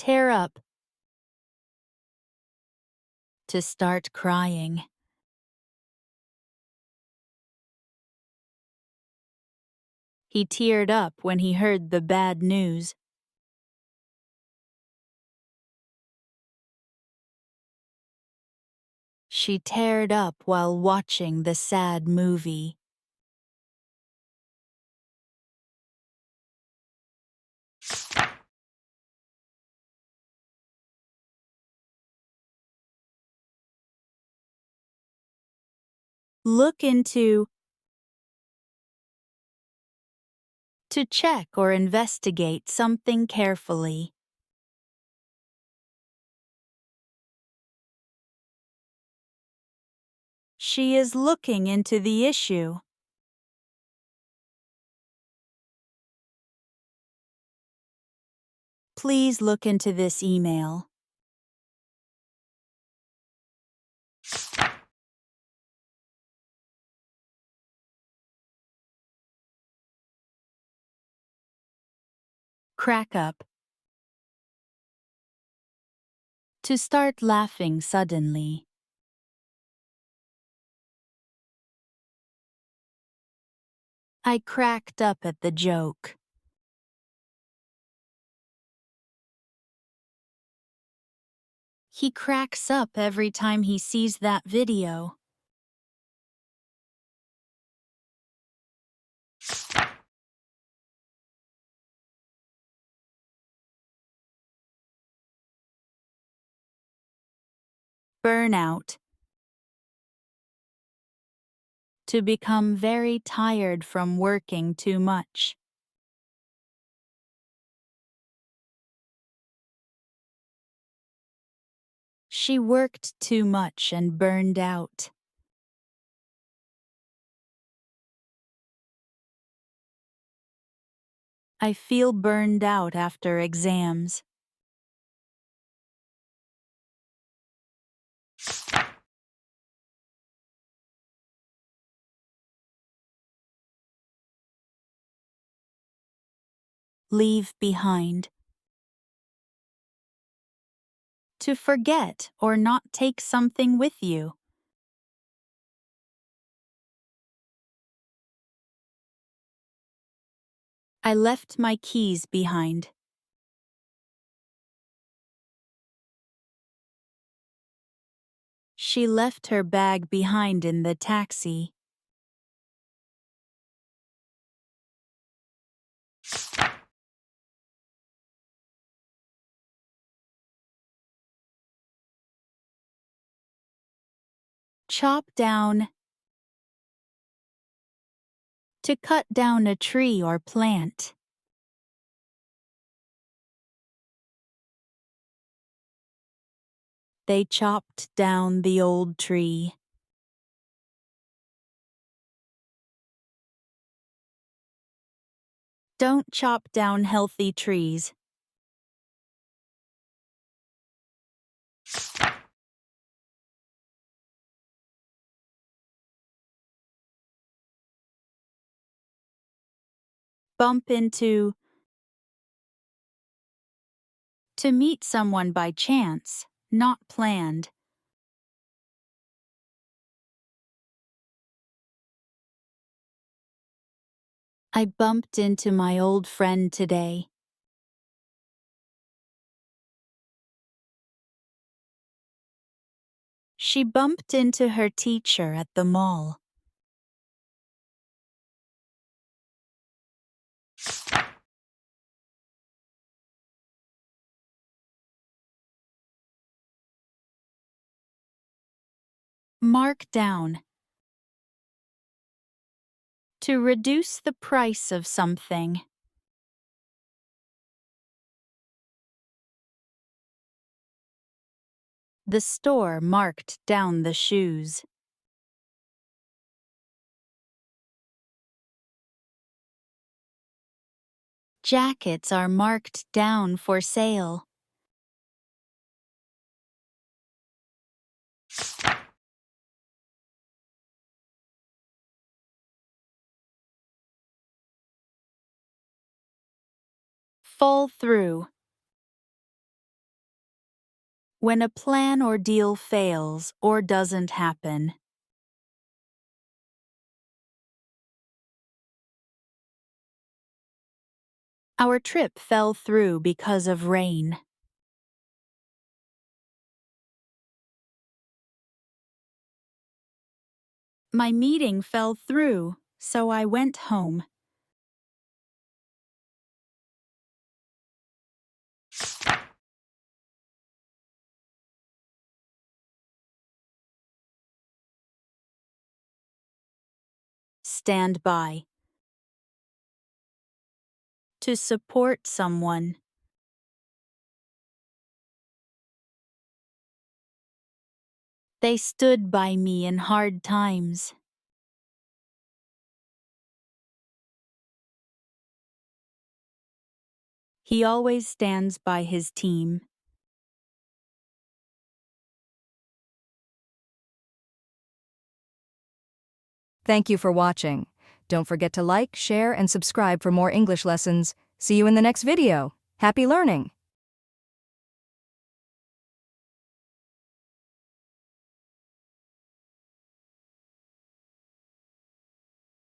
tear up. To start crying. He teared up when he heard the bad news. She teared up while watching the sad movie. Look into. To check or investigate something carefully. She is looking into the issue. Please look into this email. Crack up. To start laughing suddenly. I cracked up at the joke. He cracks up every time he sees that video. Burnout. To become very tired from working too much. She worked too much and burned out. I feel burned out after exams. Leave behind. To forget or not take something with you. I left my keys behind. She left her bag behind in the taxi. Chop down. To cut down a tree or plant. They chopped down the old tree. Don't chop down healthy trees. Bump into. To meet someone by chance, not planned. I bumped into my old friend today. She bumped into her teacher at the mall. Mark down. To reduce the price of something. The store marked down the shoes. Jackets are marked down for sale. Fall through. When a plan or deal fails or doesn't happen. Our trip fell through because of rain. My meeting fell through, so I went home. Stand by. To support someone. They stood by me in hard times. He always stands by his team. Thank you for watching. Don't forget to like, share, and subscribe for more English lessons. See you in the next video. Happy learning!